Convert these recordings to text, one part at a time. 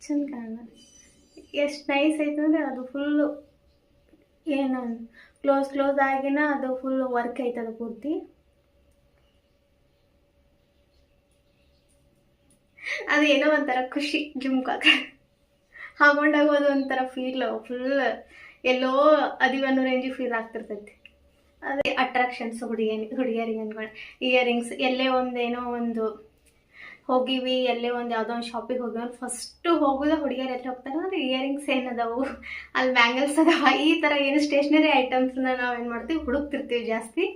ಚಂದ ಕಾಣ ಎಷ್ಟು ನೈಸ್ ಐತಂದ್ರೆ ಅದು ಫುಲ್ಲು ಏನು ಕ್ಲೋಸ್ ಆಗಿನ ಅದು ಫುಲ್ ವರ್ಕ್ ಐತದ ಪೂರ್ತಿ. ಅದು ಏನೋ ಒಂಥರ ಖುಷಿ ಜುಮ್ಕಾಗ ಹಾಕೊಂಡಾಗ ಅದು ಒಂಥರ ಫೀಲ್ ಫುಲ್ ಎಲ್ಲೋ ಅದಿವನ್ನೋ ರೇಂಜಿ ಫೀಲ್ ಆಗ್ತಿರ್ತೈತಿ. ಅದೇ ಅಟ್ರಾಕ್ಷನ್ಸ್ ಹುಡುಗಿಯರಿಗೆ ಅನ್ಕೊಂಡು ಇಯರಿಂಗ್ಸ್ ಎಲ್ಲೇ ಒಂದೇನೋ ಒಂದು ಹೋಗಿವಿ, ಎಲ್ಲೇ ಒಂದು ಯಾವುದೋ ಒಂದು ಶಾಪಿಗೆ ಹೋಗಿವಿ ಫಸ್ಟು ಹೋಗೋದು ಹುಡುಗಿಯರು ಎಲ್ಲಿ ಹೋಗ್ತಾರೆ ಅಂದ್ರೆ ಇಯರಿಂಗ್ಸ್ ಏನದಾವು, ಅಲ್ಲಿ ಬ್ಯಾಂಗಲ್ಸ್ ಅದಾವ, ಈ ಥರ ಏನು ಸ್ಟೇಷ್ನರಿ ಐಟಮ್ಸ್ನ ನಾವು ಏನು ಮಾಡ್ತೀವಿ ಹುಡುಕ್ತಿರ್ತೀವಿ ಜಾಸ್ತಿ.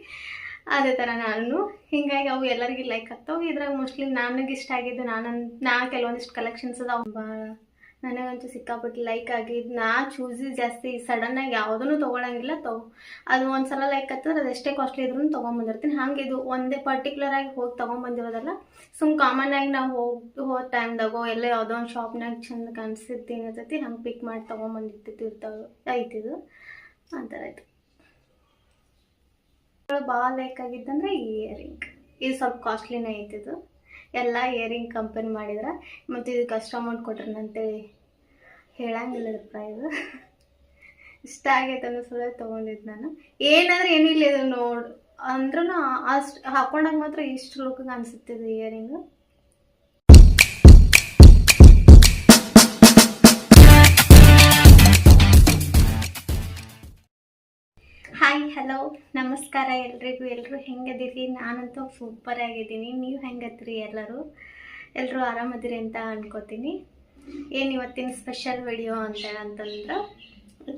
ಅದೇ ಥರ ನಾನು ಹಿಂಗಾಗಿ ಅವು ಎಲ್ಲರಿಗೂ ಲೈಕ್ ಆಗ್ತಾವೆ. ಇದ್ರಾಗ ಮೋಸ್ಟ್ಲಿ ನನಗೆ ಇಷ್ಟ ಆಗಿದ್ದು ನಾ ಕೆಲವೊಂದಿಷ್ಟು ಕಲೆಕ್ಷನ್ಸ್ ಅದಾವ ನನಗಂತೂ ಸಿಕ್ಕಾಪಟ್ಟು ಲೈಕ್ ಆಗಿದ್ದು. ನಾ ಚೂಸಿ ಜಾಸ್ತಿ ಸಡನ್ನಾಗಿ ಯಾವುದೂ ತೊಗೊಳಂಗಿಲ್ಲ. ಅದು ಒಂದ್ಸಲ ಲೈಕ್ ಆಗ್ತದ್ರೆ ಅದೆಷ್ಟೇ ಕಾಸ್ಟ್ಲಿ ಇದ್ರೂ ತೊಗೊಂಬಂದಿರ್ತೀನಿ. ಹಂಗೆ ಇದು ಒಂದೇ ಪರ್ಟಿಕ್ಯುಲರ್ ಆಗಿ ಹೋಗಿ ತೊಗೊಂಬಂದಿರೋದಲ್ಲ, ಕಾಮನ್ ಆಗಿ ನಾವು ಹೋದ ಟೈಮ್ದಾಗೋ ಎಲ್ಲ ಯಾವುದೋ ಒಂದು ಶಾಪ್ನಾಗ ಚಂದ ಕಾಣಿಸಿದ್ದು ಏನೈತಿ ಹಂಗೆ ಪಿಕ್ ಮಾಡಿ ತೊಗೊಂಬಂದಿರ್ತಿರ್ತಾವೆ ಐತಿದು ಆ ಥರ ಆಯ್ತು. ಭಾಳ ಲೈಕ್ ಆಗಿದ್ದಂದ್ರೆ ಈ ಇಯರಿಂಗ್. ಇದು ಸ್ವಲ್ಪ ಕಾಸ್ಟ್ಲಿನೇ ಐತಿದು. ಎಲ್ಲ ಇಯರಿಂಗ್ ಕಂಪೇರ್ ಮಾಡಿದ್ರೆ ಮತ್ತು ಇದಕ್ಕೆ ಅಷ್ಟು ಅಮೌಂಟ್ ಕೊಟ್ರನಂತೇಳಿ ಹೇಳಂಗಿಲ್ಲ ಪ್ರೈಸ್. ಇಷ್ಟ ಆಗೈತೆ ಅನ್ನೋ ಸಲ ತೊಗೊಂಡಿದ್ದು ನಾನು. ಏನಾದ್ರೆ ಏನಿಲ್ಲ ಇದು ನೋಡು ಅಂದ್ರೂ ಅಷ್ಟು ಹಾಕೊಂಡಾಗ ಮಾತ್ರ ಇಷ್ಟು ಲುಕ್ಗೆ ಅನಿಸುತ್ತಿದ್ದು ಇಯರಿಂಗು. ಹಾಯ್ ಹಲೋ ನಮಸ್ಕಾರ ಎಲ್ರಿಗೂ. ಎಲ್ಲರೂ ಹೆಂಗದಿರಿ? ನಾನಂತೂ ಸೂಪರ್ ಆಗಿದ್ದೀನಿ. ನೀವು ಹೆಂಗದ್ರಿ? ಎಲ್ಲರೂ ಆರಾಮದಿರಿ ಅಂತ ಅನ್ಕೋತೀನಿ. ಏನು ಇವತ್ತಿನ ಸ್ಪೆಷಲ್ ವಿಡಿಯೋ ಅಂತಂದ್ರೆ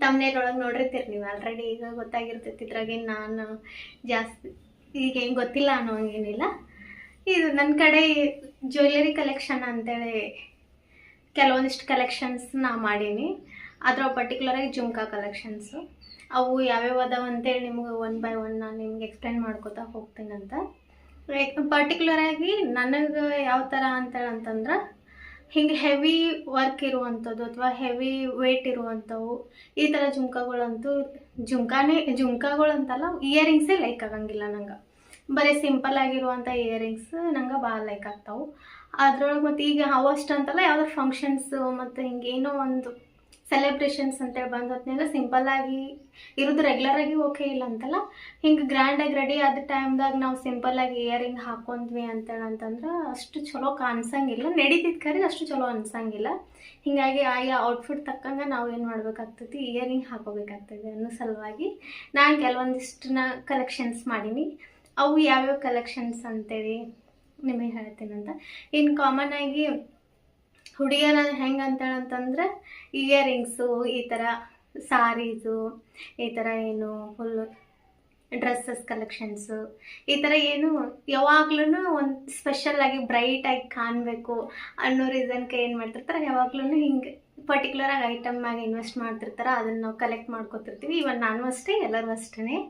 ತಮ್ಮನೇರೊಳಗೆ ನೋಡಿರ್ತೀರಿ ನೀವು ಆಲ್ರೆಡಿ. ಈಗ ಗೊತ್ತಾಗಿರ್ತೈತಿ. ಇದ್ರಾಗೆ ನಾನು ಜಾಸ್ತಿ ಈಗ ಏನು ಗೊತ್ತಿಲ್ಲ ಅನ್ನೋ ಹಂಗೇನಿಲ್ಲ. ಇದು ನನ್ನ ಕಡೆ ಜ್ಯುವೆಲರಿ ಕಲೆಕ್ಷನ್ ಅಂತೇಳಿ ಕೆಲವೊಂದಿಷ್ಟು ಕಲೆಕ್ಷನ್ಸ್ ನಾ ಮಾಡೀನಿ. ಅದರ ಪರ್ಟಿಕ್ಯುಲರಾಗಿ ಜುಮ್ಕಾ ಕಲೆಕ್ಷನ್ಸು ಅವು ಯಾವ್ಯಾವ ಅದಾವ ಅಂತೇಳಿ ನಿಮ್ಗೆ 1 by 1 ನಾನು ನಿಮ್ಗೆ ಎಕ್ಸ್ಪ್ಲೇನ್ ಮಾಡ್ಕೋತಾ ಹೋಗ್ತೀನಂತ. ಪರ್ಟಿಕ್ಯುಲರಾಗಿ ನನಗೆ ಯಾವ ಥರ ಅಂತಂದ್ರೆ ಹಿಂಗೆ ಹೆವಿ ವರ್ಕ್ ಇರುವಂಥದ್ದು ಅಥವಾ ಹೆವಿ ವೇಟ್ ಇರುವಂಥವು ಈ ಥರ ಜುಮ್ಕಾಗಳಂತಲ್ಲ ಇಯರಿಂಗ್ಸೇ ಲೈಕ್ ಆಗಂಗಿಲ್ಲ ನಂಗೆ. ಬರೀ ಸಿಂಪಲ್ ಆಗಿರುವಂಥ ಇಯರಿಂಗ್ಸ್ ನಂಗೆ ಭಾಳ ಲೈಕ್ ಆಗ್ತಾವೆ. ಅದ್ರೊಳಗೆ ಮತ್ತು ಈಗ ಅವಷ್ಟು ಅಂತಲ್ಲ ಯಾವ್ದಾರು ಫಂಕ್ಷನ್ಸು ಮತ್ತು ಹಿಂಗೇನೋ ಒಂದು ಸೆಲೆಬ್ರೇಷನ್ಸ್ ಅಂತೇಳಿ ಬಂದ ಹೊತ್ತಿನಾಗ ಸಿಂಪಲ್ಲಾಗಿ ಇರೋದು ರೆಗ್ಯುಲರಾಗಿ ಓಕೆ ಇಲ್ಲ ಅಂತಲ್ಲ, ಹಿಂಗೆ ಗ್ರ್ಯಾಂಡಾಗಿ ರೆಡಿ ಆದ ಟೈಮ್ದಾಗ ನಾವು ಸಿಂಪಲ್ಲಾಗಿ ಇಯರಿಂಗ್ ಹಾಕೊಂಡ್ವಿ ಅಂತಂದ್ರೆ ಅಷ್ಟು ಚಲೋ ಕಾಣಿಸಂಗಿಲ್ಲ. ನಡೀತಿದ್ದ ಕರೆ ಅಷ್ಟು ಚಲೋ ಅನ್ಸಂಗಿಲ್ಲ. ಹೀಗಾಗಿ ಆಯಾ ಔಟ್ಫಿಟ್ ತಕ್ಕಂಗೆ ನಾವು ಏನು ಮಾಡ್ಬೇಕಾಗ್ತೈತಿ, ಇಯರಿಂಗ್ ಹಾಕೋಬೇಕಾಗ್ತದೆ ಅನ್ನೋ ಸಲುವಾಗಿ ನಾನು ಕೆಲವೊಂದಿಷ್ಟನ್ನ ಕಲೆಕ್ಷನ್ಸ್ ಮಾಡೀನಿ. ಅವು ಯಾವ್ಯಾವ ಕಲೆಕ್ಷನ್ಸ್ ಅಂತೇಳಿ ನಿಮಗೆ ಹೇಳ್ತೀನಂತ. ಇನ್ನು ಕಾಮನ್ ಆಗಿ ಹುಡುಗಿಯರ ಹೆಂಗೆ ಅಂತಂದ್ರೆ ಇಯರಿಂಗ್ಸು, ಈ ಥರ ಸಾರೀಸು, ಈ ಥರ ಏನು ಫುಲ್ಲು ಡ್ರೆಸ್ಸಸ್ ಕಲೆಕ್ಷನ್ಸು, ಈ ಥರ ಏನು ಯಾವಾಗ್ಲೂ ಒಂದು ಸ್ಪೆಷಲಾಗಿ ಬ್ರೈಟಾಗಿ ಕಾಣಬೇಕು ಅನ್ನೋ ರೀಸನ್ಗೆ ಏನು ಮಾಡ್ತಿರ್ತಾರೆ, ಯಾವಾಗ್ಲೂ ಹಿಂಗೆ ಪರ್ಟಿಕ್ಯುಲರಾಗಿ ಐಟಮ್ನಾಗ ಇನ್ವೆಸ್ಟ್ ಮಾಡ್ತಿರ್ತಾರೆ. ಅದನ್ನು ನಾವು ಕಲೆಕ್ಟ್ ಮಾಡ್ಕೊತಿರ್ತೀವಿ. ಇವನ್ ನಾನು ಅಷ್ಟೇ, ಎಲ್ಲರೂ ಅಷ್ಟೇ.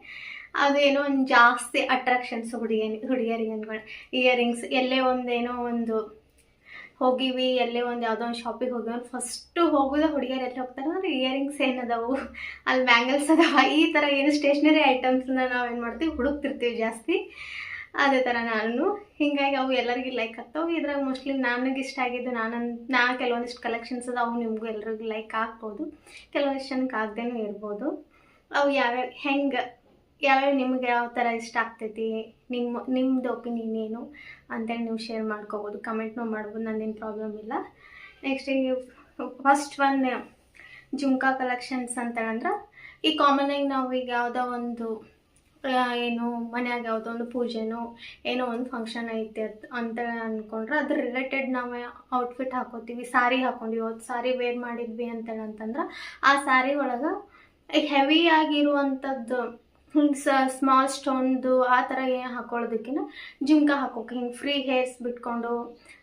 ಅದು ಏನೋ ಒಂದು ಜಾಸ್ತಿ ಅಟ್ರಾಕ್ಷನ್ಸ್ ಹುಡುಗಿಯರಿಗೆ ಅನ್ಕೊಂಡು ಇಯರಿಂಗ್ಸ್ ಎಲ್ಲೇ ಒಂದೇನೋ ಒಂದು ಹೋಗಿವಿ, ಎಲ್ಲೇ ಒಂದು ಯಾವುದೋ ಒಂದು ಶಾಪಿಗೆ ಹೋಗಿವಿ ಫಸ್ಟು ಹೋಗೋದು ಹುಡುಗಿಯರು ಎಲ್ಲಿ ಹೋಗ್ತಾರೆ ಅಂದ್ರೆ ಇಯರಿಂಗ್ಸ್ ಏನದಾವು, ಅಲ್ಲಿ ಬ್ಯಾಂಗಲ್ಸ್ ಅದಾವ, ಈ ಥರ ಏನು ಸ್ಟೇಷ್ನರಿ ಐಟಮ್ಸ್ನ ನಾವು ಏನು ಮಾಡ್ತೀವಿ ಹುಡುಕ್ತಿರ್ತೀವಿ ಜಾಸ್ತಿ. ಅದೇ ಥರ ನಾನು ಹಿಂಗಾಗಿ ಅವು ಎಲ್ಲರಿಗೂ ಲೈಕ್ ಆಗ್ತಾವೆ. ಇದ್ರಾಗ ಮೋಸ್ಟ್ಲಿ ನನಗೆ ಇಷ್ಟ ಆಗಿದ್ದು ನಾ ಕೆಲವೊಂದಿಷ್ಟು ಕಲೆಕ್ಷನ್ಸ್ ಅದಾವು ನಿಮಗೂ ಎಲ್ರಿಗೂ ಲೈಕ್ ಆಗ್ಬೋದು, ಕೆಲವೊಂದಿಷ್ಟು ಜನಕ್ಕೆ ಆಗದೇನೂ ಇರ್ಬೋದು. ಅವು ಯಾವ್ಯಾವ ನಿಮ್ಗೆ ಯಾವ ಥರ ಇಷ್ಟ ಆಗ್ತೈತಿ, ನಿಮ್ಮದು ಒಪಿನಿಯನ್ ಏನು ಅಂತೇಳಿ ನೀವು ಶೇರ್ ಮಾಡ್ಕೋಬೋದು, ಕಮೆಂಟ್ನೂ ಮಾಡ್ಬೋದು, ನಂದೇನು ಪ್ರಾಬ್ಲಮ್ ಇಲ್ಲ. Next first one jhumka collections ಅಂತಂದ್ರೆ ಈ ಕಾಮನಾಗಿ ನಾವು ಈಗ ಯಾವುದೋ ಒಂದು ಏನು ಮನ್ಯಾಗ ಯಾವುದೋ ಒಂದು ಪೂಜೆನೋ ಏನೋ ಒಂದು ಫಂಕ್ಷನ್ ಐತೆ ಅಂತ ಅಂದ್ಕೊಂಡ್ರೆ ಅದ್ರ ರಿಲೇಟೆಡ್ ನಾವು ಔಟ್ಫಿಟ್ ಹಾಕೋತೀವಿ. ಸಾರಿ ಹಾಕೊಂಡಿವಿ, ಅವತ್ತು ಸಾರಿ ವೇರ್ ಮಾಡಿದ್ವಿ ಅಂತಂದ್ರೆ ಆ ಸಾರಿ ಒಳಗೆ ಹೆವಿ ಆಗಿರುವಂಥದ್ದು ಹಿಂಗೆ ಸ್ಮಾಲ್ ಸ್ಟೋನ್ದು ಆ ಥರ ಏನು ಹಾಕೊಳ್ಳೋದಕ್ಕಿಂತ ಜುಮ್ಕಾ ಹಾಕೋಕೆ ಹಿಂಗೆ ಫ್ರೀ ಹೇರ್ಸ್ ಬಿಟ್ಕೊಂಡು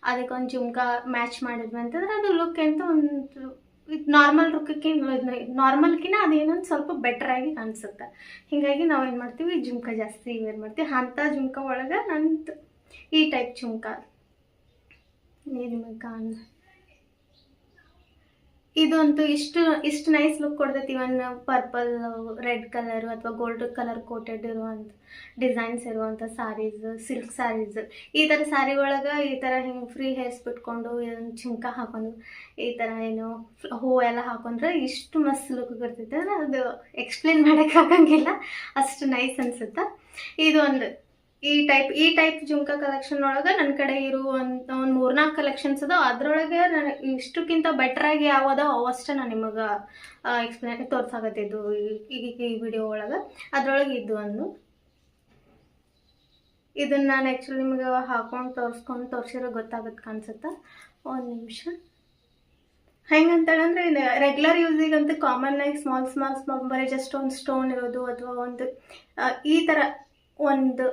ಅದಕ್ಕೊಂದು ಜುಮ್ಕಾ ಮ್ಯಾಚ್ ಮಾಡಿದ್ವಿ ಅಂತಂದ್ರೆ ಅದು ಲುಕ್ ಅಂತ ಒಂದು ನಾರ್ಮಲ್ಕಿನ್ನ ಅದೇನೊಂದು ಸ್ವಲ್ಪ ಬೆಟ್ರಾಗಿ ಕಾಣಿಸುತ್ತೆ. ಹೀಗಾಗಿ ನಾವು ಏನು ಮಾಡ್ತೀವಿ, ಜುಮ್ಕಾ ಜಾಸ್ತಿ ವೇರ್ ಮಾಡ್ತೀವಿ. ಅಂಥ ಜುಮ್ಕಾ ಒಳಗೆ ನಂದು ಈ ಟೈಪ್ ಜುಮ್ಕಾ ಇದಂತೂ ಇಷ್ಟು ನೈಸ್ ಲುಕ್ ಕೊಡ್ತೈತಿ. ಇವನ್ ಪರ್ಪಲ್, ರೆಡ್ ಕಲರ್ ಅಥವಾ ಗೋಲ್ಡ್ ಕಲರ್ ಕೋಟೆಡ್ ಇರುವಂಥ ಡಿಸೈನ್ಸ್ ಇರುವಂಥ ಸಾರೀಸ್, ಸಿಲ್ಕ್ ಸಾರೀಸ್, ಈ ಥರ ಸಾರಿ ಒಳಗೆ ಈ ಥರ ಹಿಂಗೆ ಫ್ರೀ ಹೇರ್ಸ್ ಬಿಟ್ಕೊಂಡು ಝುಮ್ಕ ಹಾಕೊಂಡು ಈ ಥರ ಏನು ಹೂವೆಲ್ಲ ಹಾಕೊಂಡ್ರೆ ಇಷ್ಟು ಮಸ್ತ್ ಲುಕ್ ಬರ್ತೈತೆ. ಅದು ಎಕ್ಸ್ಪ್ಲೇನ್ ಮಾಡೋಕ್ಕಾಗಂಗಿಲ್ಲ, ಅಷ್ಟು ನೈಸ್ ಅನ್ಸುತ್ತೆ. ಇದು ಈ ಟೈಪ್ ಜುಮ್ಕಾ ಕಲೆಕ್ಷನ್ ಒಳಗೆ ನನ್ನ ಕಡೆ ಇರುವಂಥ ಒಂದು 3-4 ಕಲೆಕ್ಷನ್ಸ್ ಅದಾವ. ಅದ್ರೊಳಗೆ ನಾನು ಇಷ್ಟಕ್ಕಿಂತ ಬೆಟ್ರಾಗಿ ಯಾವದೋ ಅವಷ್ಟೇ ನಾನು ನಿಮಗೆ ಎಕ್ಸ್ಪ್ಲೇನ್ ತೋರ್ಸಾಕತ್ತಿದ್ದು ಈ ವಿಡಿಯೋ ಒಳಗೆ. ಅದ್ರೊಳಗೆ ಇದ್ದು ಇದನ್ನು ನಾನು ಆ್ಯಕ್ಚುಲಿ ನಿಮಗೆ ಹಾಕೊಂಡು ತೋರಿಸಿರೋ ಗೊತ್ತಾಗುತ್ತೆ ಕಾಣಿಸುತ್ತಾ. ಒಂದು ನಿಮಿಷ. ಹೆಂಗಂತೇಳಂದ್ರೆ ರೆಗ್ಯುಲರ್ ಯೂಸಿಗಂತೂ ಕಾಮನ್ ಆಗಿ ಸ್ಮಾಲ್ ಬರೀ ಜಸ್ಟ್ ಒಂದು ಸ್ಟೋನ್ ಇರೋದು ಅಥವಾ ಒಂದು ಈ ಥರ ಒಂದು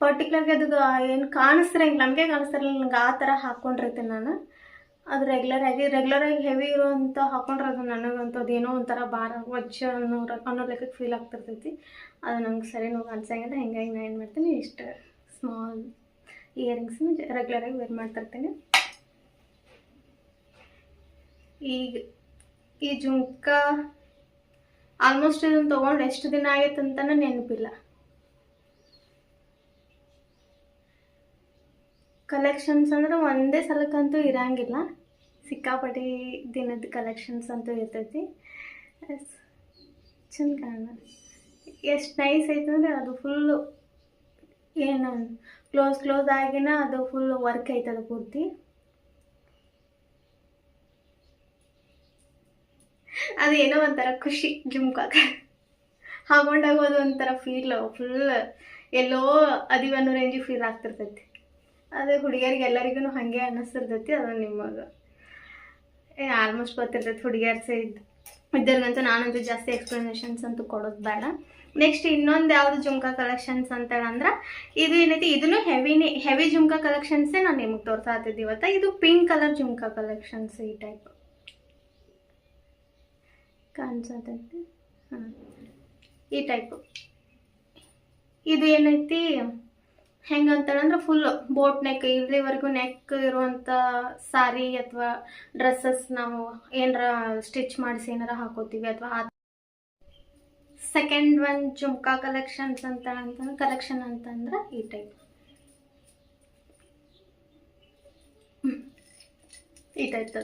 ಪರ್ಟಿಕ್ಯುಲರ್ಗೆ ಅದು ಏನು ಕಾಣಿಸ್ತಿರಂಗಿಲ್ಲ, ನಮಗೆ ಕಾಣಿಸ್ತಿರಲಿಲ್ಲ, ನನಗೆ ಆ ಥರ ಹಾಕ್ಕೊಂಡಿರ್ತೀನಿ ನಾನು. ಅದು ರೆಗ್ಯುಲರ್ ಆಗಿ ಹೆವಿ ಇರೋವಂಥ ಹಾಕೊಂಡ್ರೆ ಅದು ನನಗಂತೂ ಅದೇನೋ ಒಂಥರ ಭಾರ ವಜ್ಜ ಅನ್ನೋ ಲೆಕ್ಕಕ್ಕೆ ಫೀಲ್ ಆಗ್ತಿರ್ತೈತಿ. ಅದು ನಂಗೆ ಸರಿ ನೋವು ಅನ್ಸಂಗಿಲ್ಲ. ಹಿಂಗಾಗಿ ನಾನು ಏನು ಮಾಡ್ತೀನಿ, ಇಷ್ಟು ಸ್ಮಾಲ್ ಇಯರಿಂಗ್ಸ್ನ ರೆಗ್ಯುಲರಾಗಿ ವೇರ್ ಮಾಡ್ತಿರ್ತೀನಿ. ಈಗ ಈ ಜುಮ್ಕ ಆಲ್ಮೋಸ್ಟ್ ಇದನ್ನು ತೊಗೊಂಡು ಎಷ್ಟು ದಿನ ಆಗೈತೆ ಅಂತಲೇ ನೆನಪಿಲ್ಲ. ಕಲೆಕ್ಷನ್ಸ್ ಅಂದ್ರೆ ಒಂದೇ ಸಲಕ್ಕಂತೂ ಇರಂಗಿಲ್ಲ, ಸಿಕ್ಕಾಪಟ್ಟಿ ದಿನದ ಕಲೆಕ್ಷನ್ಸ್ ಅಂತೂ ಇರ್ತೈತಿ. ಚಂದ ಕಾಣ ಎಷ್ಟು ನೈಸ್ ಐತೆ ಅಂದರೆ ಅದು ಫುಲ್ಲು ಏನು ಕ್ಲೋಸ್ ಆಗಿನ ಅದು ಫುಲ್ ವರ್ಕ್ ಐತದ ಪೂರ್ತಿ. ಅದು ಏನೋ ಒಂಥರ ಖುಷಿ ಜುಮ್ಕಾಗ ಹಾಕೊಂಡಾಗ ಅದು ಒಂಥರ ಫುಲ್ ಎಲ್ಲೋ ಅದಿವನ್ನೋ ರೇಂಜಿಗೆ ಫೀಲ್ ಆಗ್ತಿರ್ತೈತಿ. ಅದೇ ಹುಡುಗಿಯರಿಗೆ ಎಲ್ಲರಿಗೂ ಹಾಗೆ ಅನ್ನಿಸ್ತಿರ್ತೈತಿ. ಅದು ನಿಮಗೆ ಆಲ್ಮೋಸ್ಟ್ ಗೊತ್ತಿರ್ತೈತಿ. ಹುಡುಗಿಯರ್ಸೆ ಇದ್ದರಿಗಂತೂ ನಾನಂತೂ ಜಾಸ್ತಿ ಎಕ್ಸ್ಪ್ಲನೇಷನ್ಸ್ ಅಂತೂ ಕೊಡೋದು ಬೇಡ. ನೆಕ್ಸ್ಟ್ ಇನ್ನೊಂದು ಯಾವುದು ಜುಮ್ಕಾ ಕಲೆಕ್ಷನ್ಸ್ ಅಂತೇಳಂದ್ರೆ ಇದು ಏನೈತಿ, ಇದನ್ನು ಹೆವಿ ಜುಮ್ಕಾ ಕಲೆಕ್ಷನ್ಸೇ ನಾನು ನಿಮಗೆ ತೋರ್ಸಾ ಹತ್ತಿದ್ದೆ ಇವತ್ತು. ಇದು ಪಿಂಕ್ ಕಲರ್ ಜುಮ್ಕಾ ಕಲೆಕ್ಷನ್ಸ್. ಈ ಟೈಪ್ ಕಾಣಿಸತೈತಿ. ಈ ಟೈಪು ಇದು ಏನೈತಿ ಹೆಂಗಂತೇಳಂದ್ರೆ ಫುಲ್ಲು ಬೋಟ್ ನೆಕ್, ಇಲ್ಲಿವರೆಗೂ ನೆಕ್ ಇರುವಂಥ ಸಾರಿ ಅಥವಾ ಡ್ರೆಸ್ಸಸ್ ನಾವು ಏನಾರ ಸ್ಟಿಚ್ ಮಾಡಿಸಿ ಏನಾರ ಹಾಕೋತೀವಿ ಅಥವಾ ಸೆಕೆಂಡ್ ಒನ್ ಜುಮ್ಕಾ ಕಲೆಕ್ಷನ್ ಅಂತಂದ್ರೆ ಈ ಟೈಪ್. ಈ ಟೈಪ್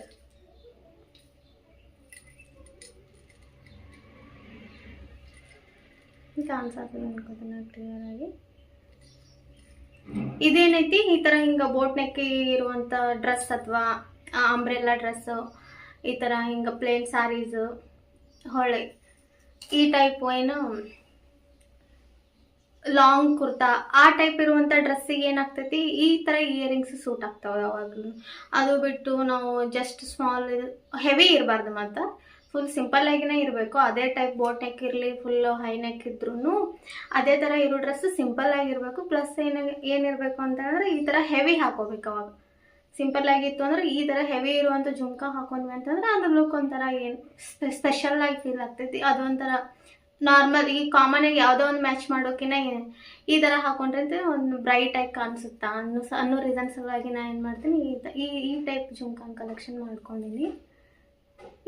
ಕಾಣಿಸ್ತದೆ ಅನ್ಕೋತೀನಿ ಕ್ಲಿಯರ್ ಆಗಿ. ಇದೇನೈತಿ ಈ ಥರ ಹಿಂಗೆ ಬೋಟ್ ನೆಕ್ ಇರುವಂಥ ಡ್ರೆಸ್ ಅಥವಾ ಅಂಬ್ರೆಲ್ಲಾ ಡ್ರೆಸ್ಸು, ಈ ಥರ ಹಿಂಗೆ ಪ್ಲೇನ್ ಸ್ಯಾರೀಸು, ಹೊಳೆ ಈ ಟೈಪ್ ಏನು ಲಾಂಗ್ ಕುರ್ತಾ ಆ ಟೈಪ್ ಇರುವಂಥ ಡ್ರೆಸ್ಸಿಗೆ ಏನಾಗ್ತೈತಿ, ಈ ಥರ ಇಯರಿಂಗ್ಸ್ ಸೂಟ್ ಆಗ್ತಾವೆ ಯಾವಾಗಲೂ. ಅದು ಬಿಟ್ಟು ನಾವು ಜಸ್ಟ್ ಸ್ಮಾಲ್ ಹೆವಿ ಇರಬಾರ್ದು, ಮತ್ತು ಫುಲ್ ಸಿಂಪಲ್ ಆಗಿನೇ ಇರಬೇಕು. ಅದೇ ಟೈಪ್ ಬೋಟ್ ನೆಕ್ ಇರಲಿ, ಫುಲ್ ಹೈ ನೆಕ್ ಇದ್ರೂ ಅದೇ ಥರ ಇರೋ ಡ್ರೆಸ್ಸು ಸಿಂಪಲ್ ಆಗಿರಬೇಕು. ಪ್ಲಸ್ ಏನಿರಬೇಕು ಅಂತಂದ್ರೆ ಈ ಥರ ಹೆವಿ ಹಾಕೋಬೇಕು. ಅವಾಗ ಸಿಂಪಲ್ ಆಗಿತ್ತು ಅಂದ್ರೆ ಈ ಥರ ಹೆವಿ ಇರುವಂಥ ಜುಮ್ಕಾ ಹಾಕೊಂಡ್ವಿ ಅಂತಂದ್ರೆ ಅದ್ರ ಲುಕ್ ಒಂಥರ ಏನು ಸ್ಪೆಷಲ್ ಆಗಿ ಫೀಲ್ ಆಗ್ತೈತಿ. ಅದೊಂಥರ ನಾರ್ಮಲ್ ಈ ಕಾಮನ್ ಆಗಿ ಯಾವುದೋ ಒಂದು ಮ್ಯಾಚ್ ಮಾಡೋಕಿನ ಈ ಥರ ಹಾಕೊಂಡ್ರೆ ಒಂದು ಬ್ರೈಟ್ ಆಗಿ ಕಾಣಿಸುತ್ತಾ ಅನ್ನೋ ರೀಸನ್ ಸಲುವಾಗಿ ನಾನು ಏನು ಮಾಡ್ತೀನಿ, ಈ ಟೈಪ್ ಜುಮ್ಕಾ ಕಲೆಕ್ಷನ್ ಮಾಡ್ಕೊಂಡಿನಿ.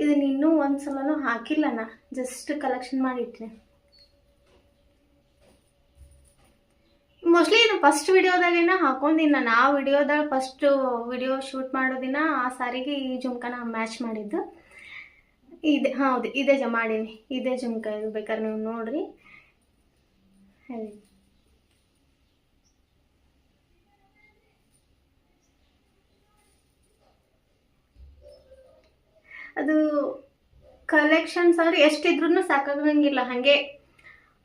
ಇದನ್ನ ಇನ್ನೂ ಒಂದ್ಸಲನೂ ಹಾಕಿಲ್ಲ, ನಾ ಜಸ್ಟ್ ಕಲೆಕ್ಷನ್ ಮಾಡಿಟ್ರಿ. ಮೋಸ್ಟ್ಲಿ ಇದು ಫಸ್ಟ್ ವಿಡಿಯೋದಾಗೇನ ಹಾಕೊಂಡಿನಿ ನಾನು. ಆ ವಿಡಿಯೋದಾಗ ಫಸ್ಟ್ ವಿಡಿಯೋ ಶೂಟ್ ಮಾಡೋದಿನ ಆ ಸಾರಿಗೆ ಈ ಜುಮ್ಕಾನ ಮ್ಯಾಚ್ ಮಾಡಿದ್ದು. ಹೌದು, ಇದೇ ಮಾಡೀನಿ. ಇದೇ ಜುಮ್ಕಾ ಇದು, ಬೇಕಾದ್ರೆ ನೀವು ನೋಡ್ರಿ. ಹೇಳಿ ಅದು ಕಲೆಕ್ಷನ್ಸ್ ಅಂದ್ರೆ ಎಷ್ಟಿದ್ರೂ ಸಾಕಾಗಂಗಿಲ್ಲ. ಹಾಗೆ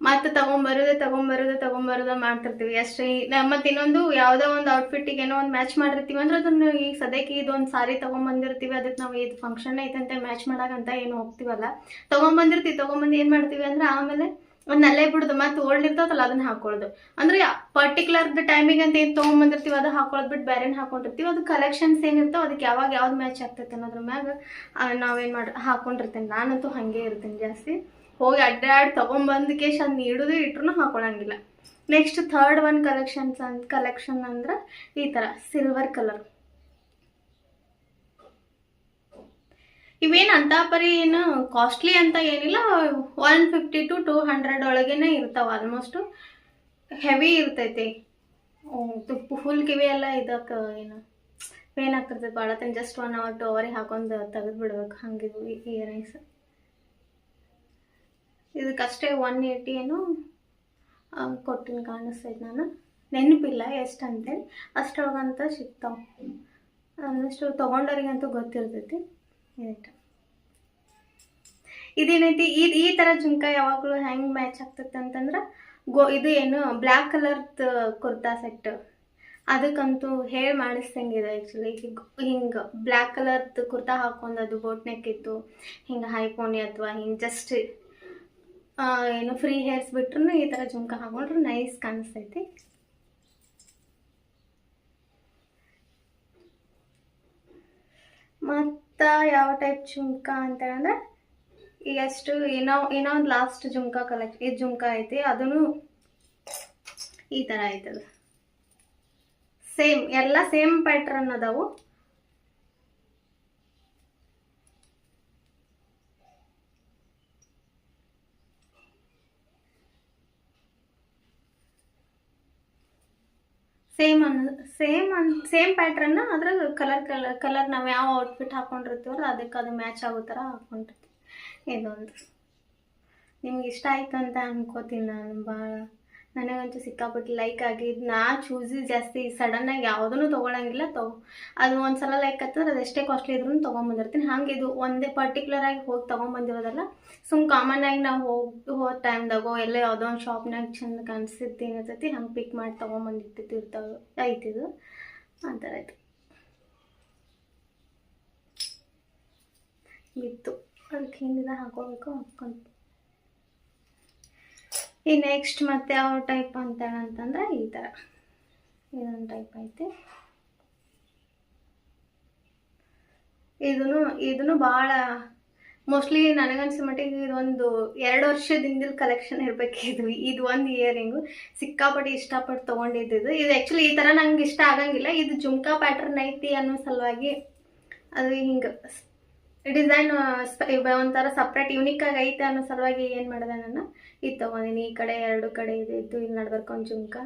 ಮತ್ತೆ ತಗೊಂಬರೋದು ಮಾಡ್ತಿರ್ತೀವಿ ಅಷ್ಟೇ. ಮತ್ತೆ ಇನ್ನೊಂದು ಯಾವುದೋ ಒಂದು ಔಟ್ಫಿಟ್ಟಿಗೆ ಏನೋ ಒಂದು ಮ್ಯಾಚ್ ಮಾಡಿರ್ತೀವಿ ಅಂದ್ರೆ ಅದನ್ನು ಈಗ ಸದ್ಯಕ್ಕೆ ಇದೊಂದು ಸಾರಿ ತೊಗೊಂಬಂದಿರ್ತೀವಿ, ಅದಕ್ಕೆ ನಾವು ಇದು ಫಂಕ್ಷನ್ ಐತಂತೆ ಮ್ಯಾಚ್ ಮಾಡಾಕಂತ ಏನು ಹೋಗ್ತೀವಲ್ಲ, ತೊಗೊಂಬಂದು ಏನು ಮಾಡ್ತೀವಿ ಅಂದ್ರೆ ಆಮೇಲೆ ಒಂದು ನಲ್ಲೇ ಬಿಡೋದು, ಮತ್ತೆ ಓಲ್ಡ್ ಇರ್ತಾವಲ್ಲ ಅದನ್ನ ಹಾಕೊಳ್ಳೋದು. ಅಂದ್ರೆ ಪರ್ಟಿಕ್ಯುಲರ್ ಟೈಮಿಗೆ ಅಂತ ಏನು ತೊಗೊಂಬಂದಿರ್ತೀವಿ ಅದು ಹಾಕೊಳ್ಳೋದು ಬಿಟ್ಟು ಬೇರೆನ ಹಾಕೊಂಡಿರ್ತೀವಿ. ಅದು ಕಲೆಕ್ಷನ್ಸ್ ಏನಿರ್ತಾವೆ ಅದಕ್ಕೆ ಯಾವ್ದು ಮ್ಯಾಚ್ ಆಗ್ತೈತೆ ಅನ್ನೋದ್ರ ಮ್ಯಾಗ ನಾವೇನು ಹಾಕೊಂಡಿರ್ತೀನಿ. ನಾನಂತೂ ಹಾಗೆ ಇರ್ತೀನಿ ಜಾಸ್ತಿ. ಹೋಗಿ ಅಡ್ಡಾಡಿ ತೊಗೊಂಬಂದು ಕೇಶ್ ಅದನ್ನ ಇಟ್ರು ಹಾಕೊಳ್ಳಂಗಿಲ್ಲ. ನೆಕ್ಸ್ಟ್ ಥರ್ಡ್ ಒನ್ ಕಲೆಕ್ಷನ್ ಅಂದ್ರೆ ಈ ಥರ ಸಿಲ್ವರ್ ಕಲರ್. ಇವೇನು ಅಂತ ಪರಿ ಏನು ಕಾಸ್ಟ್ಲಿ ಅಂತ ಏನಿಲ್ಲ, 150 to 200 ಒಳಗೇನೆ ಇರ್ತಾವ. ಆಲ್ಮೋಸ್ಟ್ ಹೆವಿ ಇರ್ತೈತಿ. ಫುಲ್ ಕಿವಿ ಎಲ್ಲ ಇದಕ್ಕೆ ಏನು ಪೇನ್ ಆಗ್ತಿರ್ತೈತೆ ಭಾಳ. ಜಸ್ಟ್ 1 hour 2 hour ಹಾಕೊಂಡು ತೆಗೆದು ಬಿಡ್ಬೇಕು. ಹಂಗಿದ್ವು ಇಯರಿಂಗ್ಸ್. ಇದಕ್ಕಷ್ಟೇ 180 ಏನು ಕೊಟ್ಟಿನ ಕಾಣಿಸ್ತೈತೆ. ನಾನು ನೆನಪಿಲ್ಲ ಎಷ್ಟು ಅಂತೇಳಿ. ಅಷ್ಟೊಳಗಂತ ಸಿಗ್ತಾವೆ. ಆಲ್ಮೋಸ್ಟ್ ತೊಗೊಂಡವ್ರಿಗಂತೂ ಗೊತ್ತಿರ್ತೈತಿ. ಇದೇನೈತಿ, ಈ ಥರ ಜುಮ್ಕ ಯಾವಾಗಲೂ ಹೆಂಗೆ ಮ್ಯಾಚ್ ಆಗ್ತೈತೆ ಅಂತಂದ್ರೆ, ಇದು ಏನು ಬ್ಲ್ಯಾಕ್ ಕಲರ್ದು ಕುರ್ತಾ ಸೆಟ್, ಅದಕ್ಕಂತೂ ಹೇಳಿ ಮಾಡಿಸ್ತಂಗಿದೆ ಆ್ಯಕ್ಚುಲಿ. ಹಿಂಗೆ ಬ್ಲ್ಯಾಕ್ ಕಲರ್ದು ಕುರ್ತಾ ಹಾಕೊಂಡು ಅದು ಬೋಟ್ ನೆಕ್ ಇತ್ತು, ಹಿಂಗೆ ಹೈಪೋನಿ ಅಥವಾ ಹಿಂಗೆ ಜಸ್ಟ್ ಏನು ಫ್ರೀ ಹೇರ್ಸ್ ಬಿಟ್ರು ಈ ಥರ ಜುಮ್ಕ ಹಾಕೊಂಡ್ರು ನೈಸ್ ಕಾಣಿಸ್ತೈತಿ. ಮತ್ತು ಯಾವ ಟೈಪ್ ಜುಮ್ಕ ಅಂತಂದ್ರೆ, ಈಗ ಎಷ್ಟು ಏನೋ ಒಂದು ಲಾಸ್ಟ್ ಜುಮ್ಕ ಕಲೆಕ್ಷನ್, ಇದು ಜುಮ್ಕ ಐತಿ, ಅದೂ ಈ ಥರ ಐತದ. ಸೇಮ್ ಎಲ್ಲ ಸೇಮ್ ಪ್ಯಾಟ್ರನ್ ಅದಾವು. ಸೇಮ್ ಪ್ಯಾಟ್ರನ್, ಅದ್ರಾಗ ಕಲರ್ ನಾವು ಯಾವ ಔಟ್ಫಿಟ್ ಹಾಕೊಂಡಿರ್ತೀವಲ್ಲ ಅದಕ್ಕೆ ಅದು ಮ್ಯಾಚ್ ಆಗೋ ಥರ ಹಾಕೊಂಡಿರ್ತೀವಿ. ಇದೊಂದು ನಿಮ್ಗೆ ಇಷ್ಟ ಆಯ್ತು ಅಂತ ಅನ್ಕೋತೀನಿ ನಾನು. ಭಾಳ ನನಗಂತೂ ಸಿಕ್ಕಾಪಟ್ಟು ಲೈಕ್ ಆಗಿದ್ದು. ನಾ ಚೂಸಿ ಜಾಸ್ತಿ ಸಡನ್ನಾಗಿ ಯಾವುದೂ ತೊಗೊಳಂಗಿಲ್ಲ. ಅದು ಒಂದು ಸಲ ಲೈಕ್ ಆಗ್ತದ್ರೆ ಅದು ಎಷ್ಟೇ ಕಾಸ್ಟ್ಲಿ ಇದ್ರೂ ತೊಗೊಂಬಂದಿರ್ತೀನಿ. ಹಾಗೆ ಇದು ಒಂದೇ ಪರ್ಟಿಕ್ಯುಲರಾಗಿ ಹೋಗಿ ತೊಗೊಂಬಂದಿರೋದಲ್ಲ, ಕಾಮನ್ನಾಗಿ ನಾವು ಹೋದ ಟೈಮ್ದಾಗೋ ಎಲ್ಲ ಯಾವುದೋ ಒಂದು ಶಾಪ್ನಾಗ ಚೆಂದ ಕಾಣಿಸಿದ್ದು ಏನಿರ್ತೈತಿ ಹಂಗೆ ಪಿಕ್ ಮಾಡಿ ತೊಗೊಂಬಂದಿರ್ತಿರ್ತಾವೆ. ಐತಿದು ಆ ಥರ ಆಯ್ತು ಇತ್ತು. ಅದಕ್ಕೆ ಹಿಂದಿದ ಹಾಕೋಬೇಕು ಹಾಕ್ಕೊಂಡು. ಈ ನೆಕ್ಸ್ಟ್ ಮತ್ತೆ ಯಾವ ಟೈಪ್ ಅಂತಂದ್ರೆ ಈ ಥರ ಇದೊಂದು ಟೈಪ್ ಐತಿ. ಇದನ್ನು ಭಾಳ ಮೋಸ್ಟ್ಲಿ ನನಗನ್ಸೋ ಮಟ್ಟಿಗೆ ಇದೊಂದು 2 ವರ್ಷದಿಂದ ಕಲೆಕ್ಷನ್ ಇರಬೇಕು. ಇದು ಒಂದು ಇಯರಿಂಗು ಸಿಕ್ಕಾಪಟ್ಟು ಇಷ್ಟಪಟ್ಟು ತೊಗೊಂಡಿದ್ದು. ಇದು ಆ್ಯಕ್ಚುಲಿ ಈ ಥರ ನಂಗೆ ಇಷ್ಟ ಆಗಂಗಿಲ್ಲ. ಇದು ಜುಮ್ಕಾ ಪ್ಯಾಟ್ರನ್ ಐತಿ ಅನ್ನೋ ಸಲುವಾಗಿ ಅದು ಹಿಂಗೆ ಡಿಸೈನ್ ಒಂಥರ ಸಪ್ರೇಟ್ ಯೂನಿಕ್ಕಾಗಿ ಐತೆ ಅನ್ನೋ ಸಲುವಾಗಿ ಏನು ಮಾಡಿದೆ ನಾನು ಇದು ತೊಗೊಂಡಿನಿ. ಈ ಕಡೆ 2 ಕಡೆ ಇದ್ದು ಇಲ್ಲಿ ನಡ್ಬರ್ಕ ಒಂದು ಜುಮ್ಕ,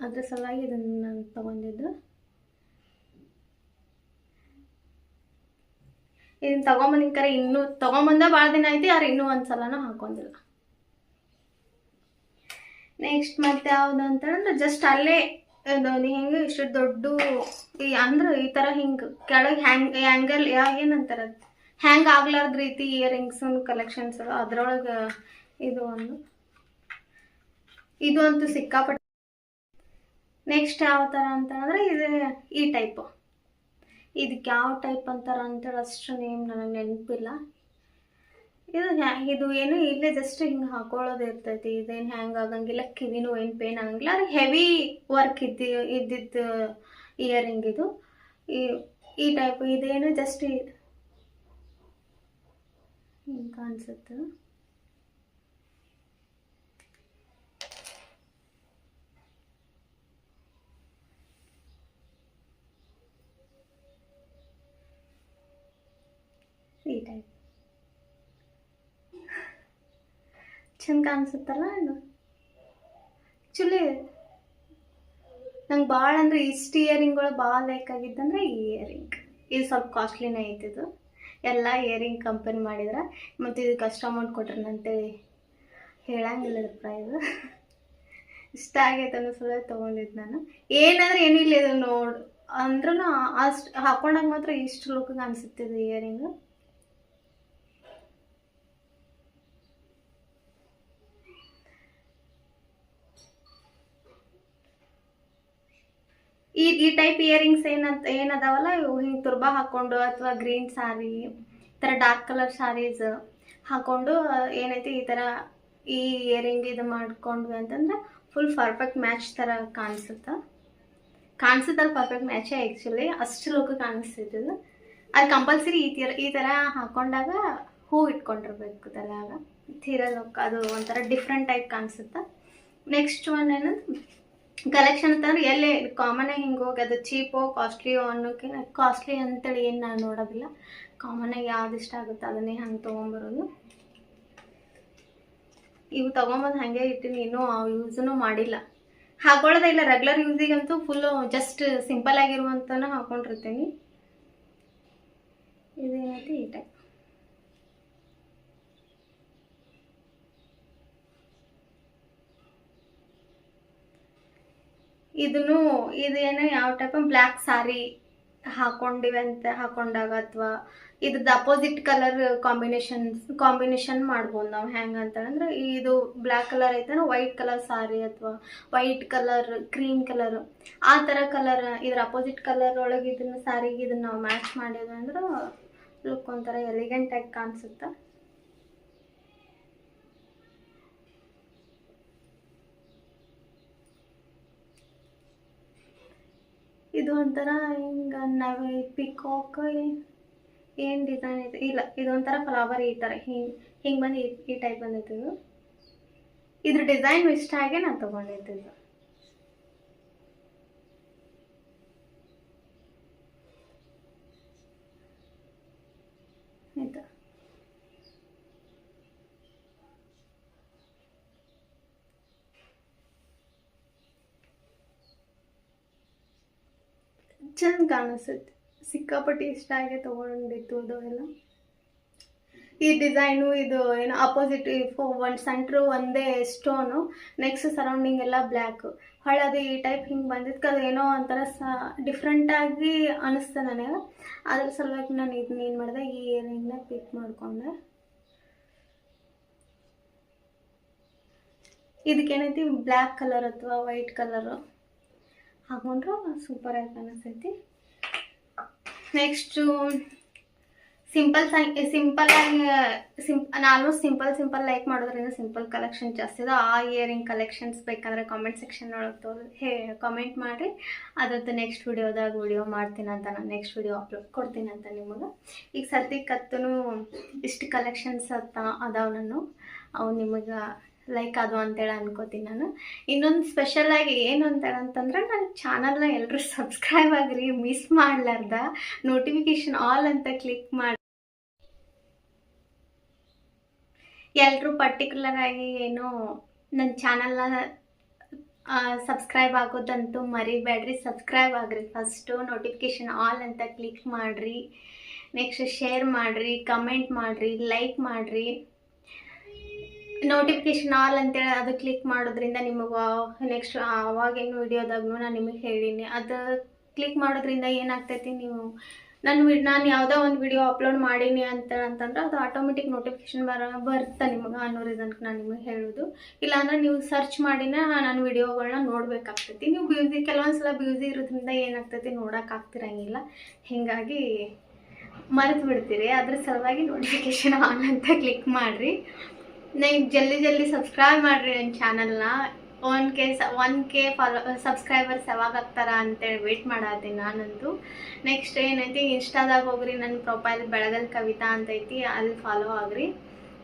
ಅದ್ರ ಸಲುವಾಗಿ ಇದನ್ನು ನಾನು ತೊಗೊಂಡಿದ್ದು. ಇದನ್ನು ತೊಗೊಂಬಂದಿನ ಇನ್ನೂ ತೊಗೊಂಬಂದ ಭಾಳ ದಿನ ಐತಿ, ಆದ್ರೆ ಇನ್ನೂ ಒಂದು ಸಲನೂ ಹಾಕೊಂಡಿಲ್ಲ. ನೆಕ್ಸ್ಟ್ ಮತ್ತೆ ಯಾವುದು ಅಂತಂದ್ರೆ ಜಸ್ಟ್ ಅಲ್ಲೇ ಹೆಂಗೆ ಇಷ್ಟು ದೊಡ್ಡ ಅಂದ್ರೆ ಈ ಥರ ಹಿಂಗೆ ಕೆಳಗೆ ಹ್ಯಾಂಗಲ್ ಏನಂತಾರೆ ಹ್ಯಾಂಗ್ ಆಗ್ಲಾರ್ದ ರೀತಿ ಇಯರಿಂಗ್ಸ್ ಕಲೆಕ್ಷನ್ಸ್ ಅದ್ರೊಳಗೆ ಇದು ಅಂತೂ ಸಿಕ್ಕಾಪಟ್ಟೆ. ನೆಕ್ಸ್ಟ್ ಯಾವ ಥರ ಅಂತಂದ್ರೆ ಈ ಟೈಪು. ಇದಕ್ಕೆ ಯಾವ ಟೈಪ್ ಅಂತಾರ ಅಂತೇಳಿ ಅಷ್ಟು ನೇಮ್ ನನಗೆ ನೆನಪಿಲ್ಲ. ಇದು ಏನು ಇಲ್ಲೇ ಜಸ್ಟ್ ಹಿಂಗೆ ಹಾಕೊಳ್ಳೋದು ಇರ್ತೈತಿ. ಇದೇನು ಹ್ಯಾಂಗ್ ಆಗಂಗಿಲ್ಲ, ಕಿವಿನೂ ಏನು ಪೇನ್ ಆಗಂಗಿಲ್ಲ. ಅದು ಹೆವಿ ವರ್ಕ್ ಇದ್ದಿದ್ದು ಇಯರಿಂಗ್ ಇದು. ಈ ಟೈಪ್ ಇದೇನು ಜಸ್ಟ್ ಹಿಂಗೆ ಕಾಣಿಸುತ್ತೆ. ಈ ಟೈಪ್ ಚಂದ ಕಾಣಿಸುತ್ತಲ್ಲ. ಇದು ಆ್ಯಕ್ಚುಲಿ ನಂಗೆ ಭಾಳ ಅಂದರೆ ಇಷ್ಟು ಇಯರಿಂಗ್ಗಳು ಭಾಳ ಲೈಕ್ ಆಗಿದ್ದಂದ್ರೆ ಈ ಇಯರಿಂಗ್. ಇದು ಸ್ವಲ್ಪ ಕಾಸ್ಟ್ಲಿನೇ ಐತಿದು. ಎಲ್ಲ ಇಯರಿಂಗ್ ಕಂಪೇರ್ ಮಾಡಿದ್ರೆ ಮತ್ತು ಇದಕ್ಕೆ ಅಷ್ಟು ಅಮೌಂಟ್ ಕೊಟ್ರಂತೇಳಿ ಹೇಳಂಗಿಲ್ಲ ಇದ್ರ ಪ್ರೈಸ್. ಇಷ್ಟ ಆಗೈತೆ ಅನ್ನೋ ಸಲ ತೊಗೊಂಡಿದ್ದು ನಾನು. ಏನಂದ್ರೆ ಏನಿಲ್ಲ ಇದು ಅಂದ್ರೂ ಅಷ್ಟು ಹಾಕೊಂಡಾಗ ಮಾತ್ರ ಇಷ್ಟು ಲುಕ್ಗೆ ಅನಿಸುತ್ತಿದೆ ಇಯರಿಂಗು. ಈ ಟೈಪ್ ಇಯರಿಂಗ್ಸ್ ಏನದಾವಲ್ಲ ಇವು ಹಿಂಗೆ ತುರ್ಬಾ ಹಾಕ್ಕೊಂಡು ಅಥವಾ ಗ್ರೀನ್ ಸಾರಿ ಈ ಥರ ಡಾರ್ಕ್ ಕಲರ್ ಸಾರೀಸ್ ಹಾಕ್ಕೊಂಡು ಏನೈತಿ ಈ ಥರ ಈ ಇಯರಿಂಗ್ ಇದು ಮಾಡ್ಕೊಂಡ್ವಿ ಅಂತಂದ್ರೆ ಫುಲ್ ಪರ್ಫೆಕ್ಟ್ ಮ್ಯಾಚ್ ಥರ ಕಾಣಿಸುತ್ತಲ್ಲ. ಪರ್ಫೆಕ್ಟ್ ಮ್ಯಾಚೇ ಆ್ಯಕ್ಚುಲಿ ಅಷ್ಟು ಲುಕ್ ಕಾಣಿಸ್ತಿದ್ದು. ಅದು ಕಂಪಲ್ಸರಿ ಈ ಥರ ಹಾಕೊಂಡಾಗ ಹೂ ಇಟ್ಕೊಂಡಿರ್ಬೇಕು ತಲೆಯಾಗ. ತೀರಾ ಲುಕ್ ಅದು ಒಂಥರ ಡಿಫ್ರೆಂಟ್ ಟೈಪ್ ಕಾಣಿಸುತ್ತೆ. ನೆಕ್ಸ್ಟ್ ಒನ್ ಏನಂದ್ರೆ ಕಲೆಕ್ಷನ್ ಅಂತಂದ್ರೆ ಎಲ್ಲೇ ಕಾಮನಾಗಿ ಹಿಂಗೆ ಹೋಗಿ ಅದು ಚೀಪೋ ಕಾಸ್ಟ್ಲಿಯೋ ಅನ್ನೋಕೆ ಕಾಸ್ಟ್ಲಿ ಅಂತೇಳಿ ಏನು ನಾನು ನೋಡೋದಿಲ್ಲ. ಕಾಮನಾಗಿ ಯಾವ್ದು ಇಷ್ಟ ಆಗುತ್ತೆ ಅದನ್ನೇ ಹಂಗೆ ತೊಗೊಂಬರೋದು. ಇವು ತೊಗೊಂಬಂದು ಹಾಗೆ ಇಟ್ಟಿನಿ, ಇನ್ನೂ ಯೂಸೂ ಮಾಡಿಲ್ಲ. ಹಾಕೊಳ್ಳೋದೇ ಇಲ್ಲ, ರೆಗ್ಯುಲರ್ ಯೂಸಿಗಂತೂ ಫುಲ್ಲು ಜಸ್ಟ್ ಸಿಂಪಲ್ ಆಗಿರುವಂತನ ಹಾಕೊಂಡಿರ್ತೀನಿ. ಇದೇನೈತಿ ಈ ಟೈಪ್. ಇದೇನು ಯಾವ ಟೈಪ್ ಬ್ಲ್ಯಾಕ್ ಸಾರಿ ಹಾಕೊಂಡಾಗ ಅಥವಾ ಇದ್ರದ್ದು ಅಪೋಸಿಟ್ ಕಲರ್ ಕಾಂಬಿನೇಷನ್ ಮಾಡ್ಬೋದು ನಾವು. ಹೆಂಗೆ ಅಂತಂದ್ರೆ ಇದು ಬ್ಲ್ಯಾಕ್ ಕಲರ್ ಐತನ ವೈಟ್ ಕಲರ್ ಸಾರಿ ಅಥವಾ ವೈಟ್ ಕಲರ್ ಕ್ರೀಮ್ ಕಲರ್ ಆ ಥರ ಕಲರ್ ಇದ್ರ ಅಪೋಸಿಟ್ ಕಲರ್ ಒಳಗೆ ಇದನ್ನ ಸಾರಿಗೆ ಇದನ್ನ ನಾವು ಮ್ಯಾಚ್ ಮಾಡಿದ್ವಿ ಅಂದ್ರೆ ಲುಕ್ ಒಂಥರ ಎಲಿಗೆಂಟ್ ಆಗಿ ಕಾಣಿಸುತ್ತೆ. ಇದು ಒಂಥರ ಹಿಂಗೆ ನಾವು ಪಿಕಾಕ್ ಏನು ಡಿಸೈನ್ ಐತೆ ಇಲ್ಲ, ಇದೊಂಥರ ಫ್ಲವರ್ ಈ ಥರ ಹಿಂಗೆ ಬಂದು ಈ ಟೈಪ್ ಬಂದೈತೆ. ಇದ್ರ ಡಿಸೈನ್ ಇಷ್ಟ ಆಗಿ ನಾನು ತೊಗೊಂಡಿದ್ದು. ಆಯ್ತಾ, ಚಂದ ಕಾಣಿಸುತ್ತೆ. ಸಿಕ್ಕಾಪಟ್ಟಿ ಇಷ್ಟ ಆಗಿ ತೊಗೊಂಡಿತ್ತು ಅದೆಲ್ಲ. ಈ ಡಿಸೈನು ಇದು ಏನು ಅಪೋಸಿಟ್ ಒಂದು ಸೆಂಟ್ರು ಒಂದೇ ಸ್ಟೋನು, ನೆಕ್ಸ್ಟ್ ಸರೌಂಡಿಂಗ್ ಎಲ್ಲ ಬ್ಲ್ಯಾಕು ಹಳದಿ ಈ ಟೈಪ್ ಹಿಂಗೆ ಬಂದಿದ್ದಕ್ಕೆ ಅದು ಏನೋ ಒಂಥರ ಡಿಫ್ರೆಂಟಾಗಿ ಅನಿಸ್ತು ನನಗೆ. ಅದ್ರ ಸಲುವಾಗಿ ನಾನು ಇದನ್ನ ಏನು ಮಾಡಿದೆ, ಈ ಇಯರಿಂಗ್ನ ಪಿಕ್ ಮಾಡಿಕೊಂಡೆ. ಇದಕ್ಕೇನೈತಿ ಬ್ಲ್ಯಾಕ್ ಕಲರ್ ಅಥವಾ ವೈಟ್ ಕಲರು ಹಾಕೊಂಡ್ರು ಸೂಪರಾಗಿ ಕಾಣಿಸ್ತೈತಿ. ನೆಕ್ಸ್ಟು ನಾನು ಆಲ್ಮೋಸ್ಟ್ ಸಿಂಪಲ್ ಲೈಕ್ ಮಾಡೋದ್ರಿಂದ ಸಿಂಪಲ್ ಕಲೆಕ್ಷನ್ ಜಾಸ್ತಿ ಇದೆ. ಆ ಇಯರಿಂಗ್ ಕಲೆಕ್ಷನ್ಸ್ ಬೇಕಂದ್ರೆ ಕಾಮೆಂಟ್ ಸೆಕ್ಷನ್ ಒಳಗೆ ಕಾಮೆಂಟ್ ಮಾಡಿರಿ. ಅದ್ರದ್ದು ನೆಕ್ಸ್ಟ್ ವಿಡಿಯೋ ಮಾಡ್ತೀನಿ ಅಂತ, ನಾನು ನೆಕ್ಸ್ಟ್ ವಿಡಿಯೋ ಅಪ್ಲೋಡ್ ಕೊಡ್ತೀನಿ ಅಂತ ನಿಮಗೆ. ಈಗ ಸದ್ಯಕ್ಕತ್ತೂ ಇಷ್ಟು ಕಲೆಕ್ಷನ್ಸ್ ಅದಾವ, ಅವು ನಿಮಗೆ ಲೈಕ್ ಅದು ಅಂತೇಳಿ ಅನ್ಕೋತೀನಿ ನಾನು. ಇನ್ನೊಂದು ಸ್ಪೆಷಲಾಗಿ ಏನು ಅಂತಂದ್ರೆ ನನ್ನ ಚಾನಲ್ನ ಎಲ್ಲರೂ ಸಬ್ಸ್ಕ್ರೈಬ್ ಆಗಿರಿ, ಮಿಸ್ ಮಾಡಲಾರ್ದ ನೋಟಿಫಿಕೇಶನ್ ಆಲ್ ಅಂತ ಕ್ಲಿಕ್ ಮಾಡಿ. ಎಲ್ಲರೂ ಪರ್ಟಿಕ್ಯುಲರ್ ಆಗಿ ಏನು ನನ್ನ ಚಾನಲ್ನ ಸಬ್ಸ್ಕ್ರೈಬ್ ಆಗೋದಂತೂ ಮರಿಬೇಡ್ರಿ. ಸಬ್ಸ್ಕ್ರೈಬ್ ಆಗ್ರಿ, ಫಸ್ಟು ನೋಟಿಫಿಕೇಶನ್ ಆಲ್ ಅಂತ ಕ್ಲಿಕ್ ಮಾಡಿರಿ. ನೆಕ್ಸ್ಟ್ ಶೇರ್ ಮಾಡಿರಿ, ಕಮೆಂಟ್ ಮಾಡಿರಿ, ಲೈಕ್ ಮಾಡಿರಿ. ನೋಟಿಫಿಕೇಶನ್ ಆಲ್ ಅಂತೇಳಿ ಅದು ಕ್ಲಿಕ್ ಮಾಡೋದ್ರಿಂದ ನಿಮಗೆ ನೆಕ್ಸ್ಟ್ ಅವಾಗೇನು ವಿಡಿಯೋದಾಗೂ ನಾನು ನಿಮಗೆ ಹೇಳೀನಿ, ಅದು ಕ್ಲಿಕ್ ಮಾಡೋದ್ರಿಂದ ಏನಾಗ್ತೈತಿ, ನೀವು ನಾನು ಯಾವುದೋ ಒಂದು ವಿಡಿಯೋ ಅಪ್ಲೋಡ್ ಮಾಡೀನಿ ಅಂತಂದ್ರೆ ಅದು ಆಟೋಮೆಟಿಕ್ ನೋಟಿಫಿಕೇಶನ್ ಬರುತ್ತೆ ನಿಮಗೆ ಅನ್ನೋ ರೀಸನ್ಗೆ ನಾನು ನಿಮಗೆ ಹೇಳೋದು. ಇಲ್ಲಾಂದ್ರೆ ನೀವು ಸರ್ಚ್ ಮಾಡಿನ ನಾನು ವಿಡಿಯೋಗಳನ್ನ ನೋಡಬೇಕಾಗ್ತೈತಿ. ನೀವು ಕೆಲವೊಂದು ಸಲ ಬ್ಯೂಸಿ ಇರೋದ್ರಿಂದ ಏನಾಗ್ತೈತಿ ನೋಡೋಕ್ಕಾಗ್ತಿರಂಗಿಲ್ಲ, ಹೀಗಾಗಿ ಮರೆತು ಬಿಡ್ತೀರಿ. ಅದ್ರ ಸಲುವಾಗಿ ನೋಟಿಫಿಕೇಶನ್ ಆನ್ ಅಂತ ಕ್ಲಿಕ್ ಮಾಡಿರಿ. ನೀವು ಜಲ್ದಿ ಸಬ್ಸ್ಕ್ರೈಬ್ ಮಾಡಿರಿ ನನ್ನ ಚಾನಲ್ನ. 1K ಸಬ್ಸ್ಕ್ರೈಬರ್ಸ್ ಯಾವಾಗ ಆಗ್ತಾರ ಅಂತೇಳಿ ವೇಟ್ ಮಾಡತ್ತೀನಿ ನಾನಂತೂ. ನೆಕ್ಸ್ಟ್ ಏನೈತಿ, ಇನ್ಸ್ಟಾದಾಗ ಹೋಗ್ರಿ, ನನ್ನ ಪ್ರೊಫೈಲ್ ಬೆಳಗಲ್ ಕವಿತಾ ಅಂತೈತಿ, ಅಲ್ಲಿ ಫಾಲೋ ಆಗ್ರಿ.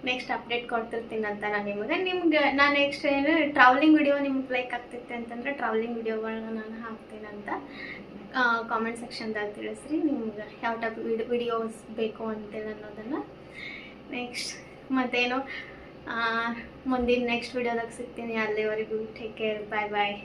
ನೆಕ್ಸ್ಟ್ ಅಪ್ಡೇಟ್ ಕೊಡ್ತಿರ್ತೀನಿ ಅಂತ ನಾನು ನಿಮ್ಗೆ ನಾನು ನೆಕ್ಸ್ಟ್ ಏನು ಟ್ರಾವೆಲಿಂಗ್ ವಿಡಿಯೋ ನಿಮ್ಗೆ ಲೈಕ್ ಆಗ್ತೈತೆ ಅಂತಂದರೆ ಟ್ರಾವೆಲಿಂಗ್ ವಿಡಿಯೋಗಳನ್ನ ನಾನು ಹಾಕ್ತೀನಿ ಅಂತ ಕಾಮೆಂಟ್ ಸೆಕ್ಷನ್ದಾಗ ತಿಳಿಸ್ರಿ. ನಿಮ್ಗೆ ಯಾವ ಟೈಪ್ ವಿಡಿಯೋಸ್ ಬೇಕು ಅಂತೇಳಿ ಅನ್ನೋದನ್ನು. ನೆಕ್ಸ್ಟ್ ಮತ್ತೇನು ಮುಂದಿನ ನೆಕ್ಸ್ಟ್ ವಿಡಿಯೋದಾಗ ಸಿಗ್ತೀನಿ. ಅಲ್ಲಿವರೆಗೂ ಟೇಕ್ ಕೇರ್, ಬಾಯ್ ಬಾಯ್.